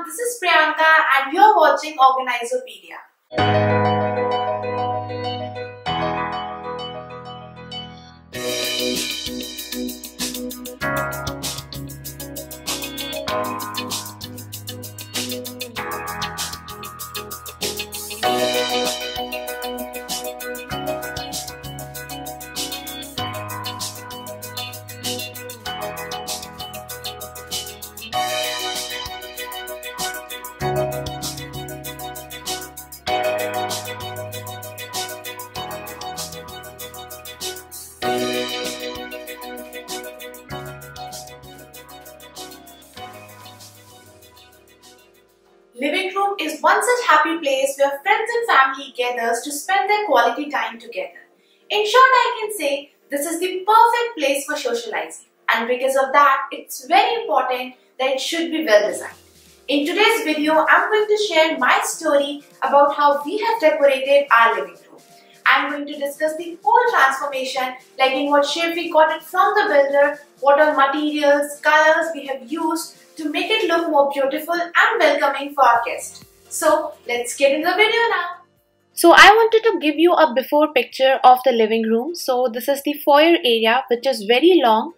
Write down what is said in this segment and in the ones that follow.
this is Priyanka and you're watching Organizopedia. Living room is one such happy place where friends and family gathers to spend their quality time together. In short, I can say this is the perfect place for socializing, and because of that, it's very important that it should be well designed. In today's video, I'm going to share my story about how we have decorated our living room. I'm going to discuss the whole transformation, like in what shape we got it from the builder, what all materials, colors we have used to make it look more beautiful and welcoming for our guests. So let's get into the video now. So I wanted to give you a before picture of the living room. So this is the foyer area, which is very long,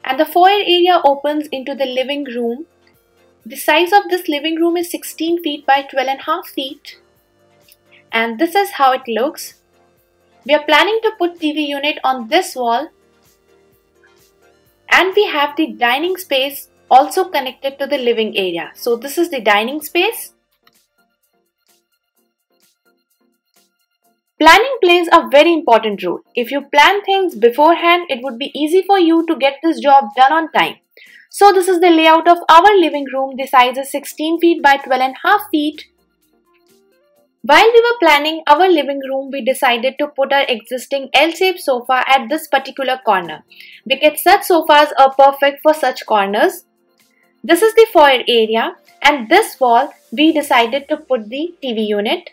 and the foyer area opens into the living room. The size of this living room is 16 feet by 12.5 feet, and this is how it looks. We are planning to put TV unit on this wall, and we have the dining space also connected to the living area. So this is the dining space. Planning plays a very important role. If you plan things beforehand, it would be easy for you to get this job done on time. So this is the layout of our living room. The size is 16 feet by 12.5 feet. While we were planning our living room, we decided to put our existing L-shaped sofa at this particular corner, because such sofas are perfect for such corners. This is the foyer area, and this wall we decided to put the TV unit.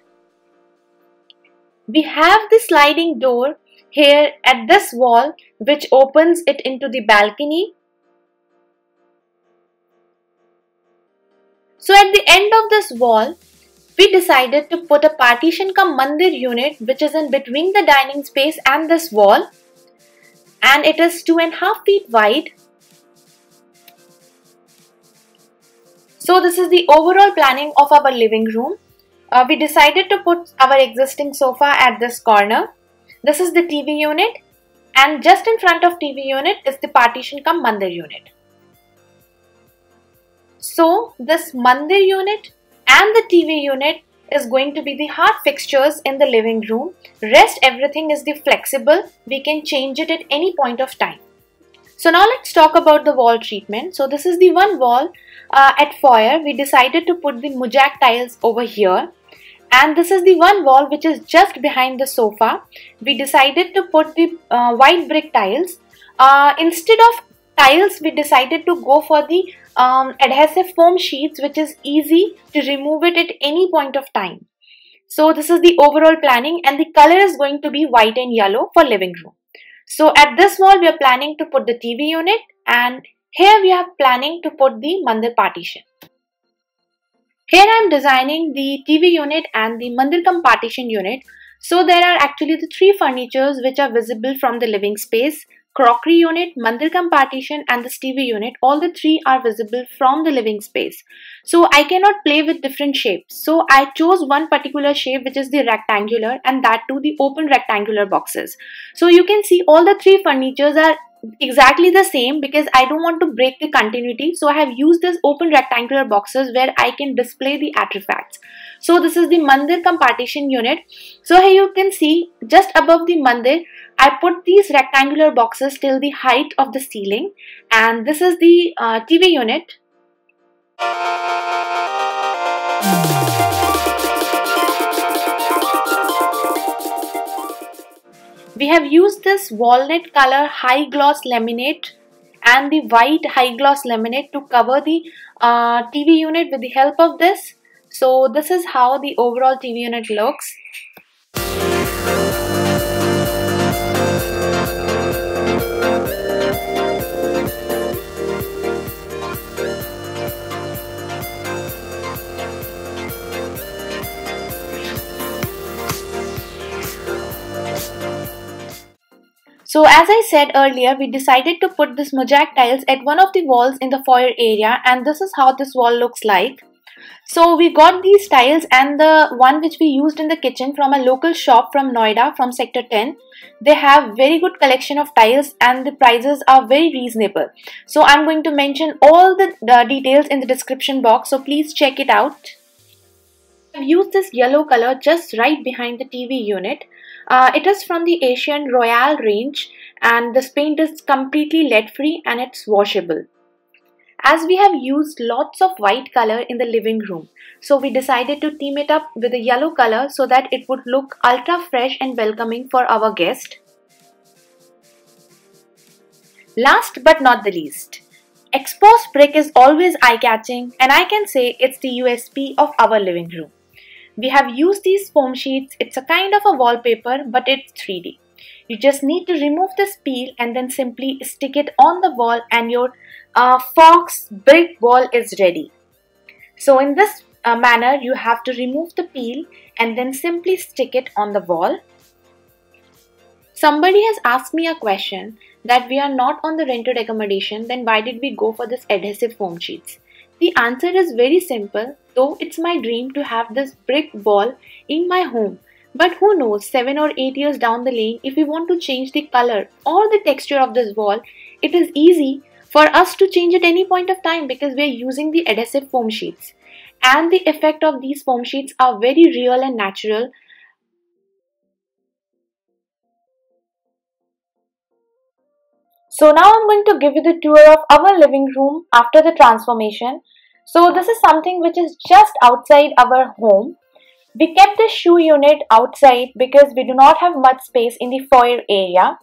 We have the sliding door here at this wall which opens it into the balcony. So at the end of this wall, we decided to put a partition cum mandir unit which is in between the dining space and this wall, and it is 2.5 feet wide. So this is the overall planning of our living room. We decided to put our existing sofa at this corner. This is the TV unit, and just in front of TV unit is the partition cum mandir unit. So this mandir unit and the TV unit is going to be the hard fixtures in the living room. Rest everything is the flexible. We can change it at any point of time. So now let's talk about the wall treatment. So this is the one wall at foyer. We decided to put the Mosaic tiles over here. And this is the one wall which is just behind the sofa. We decided to put the white brick tiles. Instead of tiles, we decided to go for the adhesive foam sheets, which is easy to remove it at any point of time. So this is the overall planning, and the color is going to be white and yellow for living room. So at this wall, we are planning to put the TV unit, and here we are planning to put the mandir partition. Here I am designing the TV unit and the mandir cum partition unit. So there are actually the three furnitures which are visible from the living space: crockery unit, mandir cum partition, and this TV unit. All the three are visible from the living space. So I cannot play with different shapes. So I chose one particular shape, which is the rectangular, and that too the open rectangular boxes. So you can see all the three furnitures are exactly the same because I don't want to break the continuity. So I have used this open rectangular boxes where I can display the artifacts. So this is the mandir cum partition unit. So here you can see just above the mandir, I put these rectangular boxes till the height of the ceiling, and this is the TV unit. We have used this walnut color high gloss laminate and the white high gloss laminate to cover the TV unit with the help of this. So this is how the overall TV unit looks. So as I said earlier, we decided to put this mosaic tiles at one of the walls in the foyer area, and this is how this wall looks like. So we got these tiles and the one which we used in the kitchen from a local shop from Noida, from sector 10. They have very good collection of tiles and the prices are very reasonable. So I'm going to mention all the details in the description box, so please check it out. I've used this yellow color just right behind the TV unit. It is from the Asian Royale range, and this paint is completely lead free and it's washable. As we have used lots of white color in the living room, so we decided to team it up with a yellow color so that it would look ultra fresh and welcoming for our guest. Last but not the least, exposed brick is always eye-catching, and I can say it's the USP of our living room. We have used these foam sheets. It's a kind of a wallpaper, but it's 3D. You just need to remove this peel and then simply stick it on the wall and your fox brick wall is ready. So in this manner, you have to remove the peel and then simply stick it on the wall. Somebody has asked me a question that we are not on the rented accommodation, then why did we go for this adhesive foam sheets? The answer is very simple, though it's my dream to have this brick wall in my home. But who knows, 7 or 8 years down the lane, if we want to change the color or the texture of this wall, it is easy for us to change at any point of time because we are using the adhesive foam sheets. And the effect of these foam sheets are very real and natural. So now I'm going to give you the tour of our living room after the transformation. So this is something which is just outside our home. We kept the shoe unit outside because we do not have much space in the foyer area.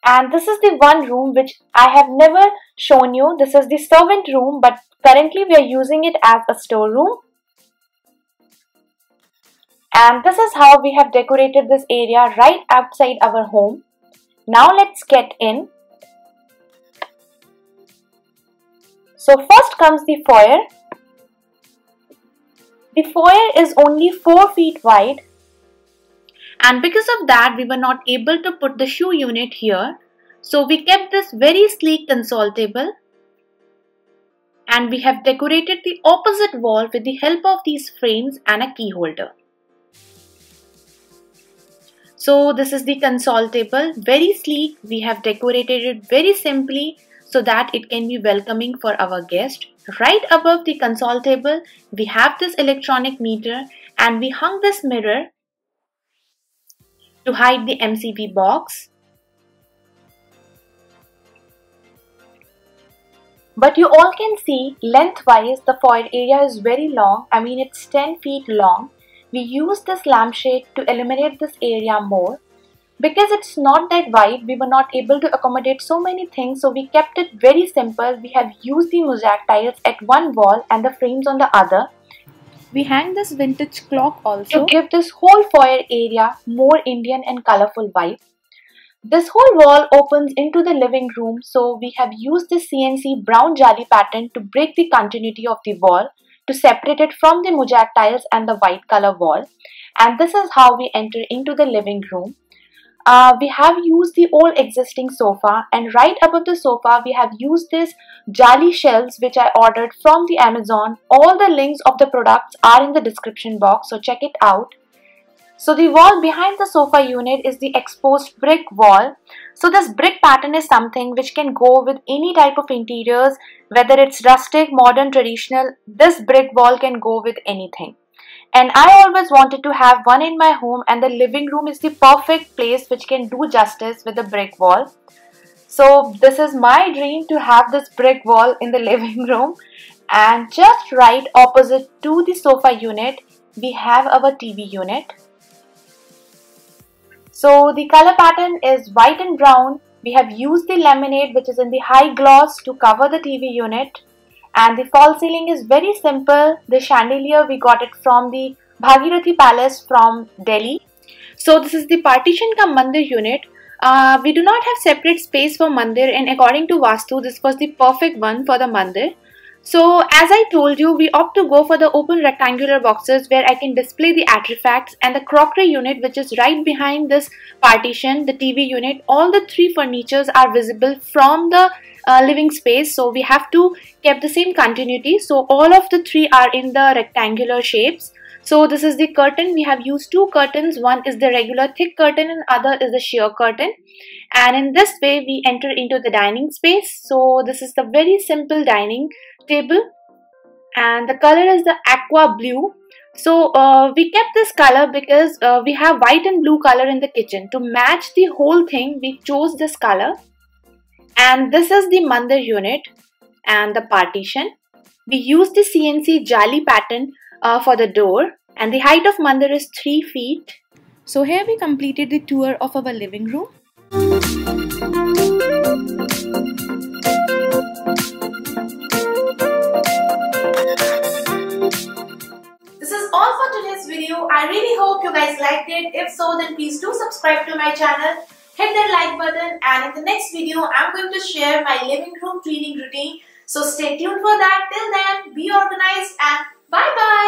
And this is the one room which I have never shown you. This is the servant room, but currently we are using it as a storeroom. And this is how we have decorated this area right outside our home. Now let's get in. So first comes the foyer. The foyer is only 4 feet wide, and because of that we were not able to put the shoe unit here. So we kept this very sleek console table, and we have decorated the opposite wall with the help of these frames and a key holder. So this is the console table, very sleek. We have decorated it very simply so that it can be welcoming for our guest. Right above the console table, we have this electronic meter, and we hung this mirror to hide the MCB box. But you all can see lengthwise the foyer area is very long. I mean, it's 10 feet long. We used this lampshade to illuminate this area more. Because it's not that wide, we were not able to accommodate so many things, so we kept it very simple. We have used the mosaic tiles at one wall and the frames on the other. We hang this vintage clock also to give this whole foyer area more Indian and colorful vibe. This whole wall opens into the living room, so we have used this CNC brown jali pattern to break the continuity of the wall, to separate it from the mosaic tiles and the white color wall. And this is how we enter into the living room. We have used the old existing sofa, and right above the sofa we have used this jali shelves which I ordered from the Amazon. All the links of the products are in the description box, so check it out. So the wall behind the sofa unit is the exposed brick wall. So this brick pattern is something which can go with any type of interiors, whether it's rustic, modern, traditional. This brick wall can go with anything. And I always wanted to have one in my home, and the living room is the perfect place which can do justice with the brick wall. So this is my dream, to have this brick wall in the living room. And just right opposite to the sofa unit, we have our TV unit. So the color pattern is white and brown. We have used the laminate which is in the high gloss to cover the TV unit. And the false ceiling is very simple. The chandelier, we got it from the Bhagirathi Palace from Delhi. So this is the partition cum mandir unit. We do not have separate space for mandir, and according to Vastu, this was the perfect one for the mandir. So as I told you, we opt to go for the open rectangular boxes where I can display the artifacts, and the crockery unit, which is right behind this partition, the TV unit, all the three furnitures are visible from the living space. So we have to keep the same continuity. So all of the three are in the rectangular shapes. So this is the curtain. We have used two curtains. One is the regular thick curtain and other is the sheer curtain. And in this way we enter into the dining space. So this is the very simple dining table and the color is the aqua blue. So we kept this color because we have white and blue color in the kitchen. To match the whole thing, we chose this color. And this is the mandir unit and the partition. We use the CNC jali pattern for the door, and the height of mandir is 3 feet. So here we completed the tour of our living room. This is all for today's video. I really hope you guys liked it. If so, then please do subscribe to my channel. Hit that like button, and in the next video, I'm going to share my living room cleaning routine. So stay tuned for that. Till then, be organized and bye bye.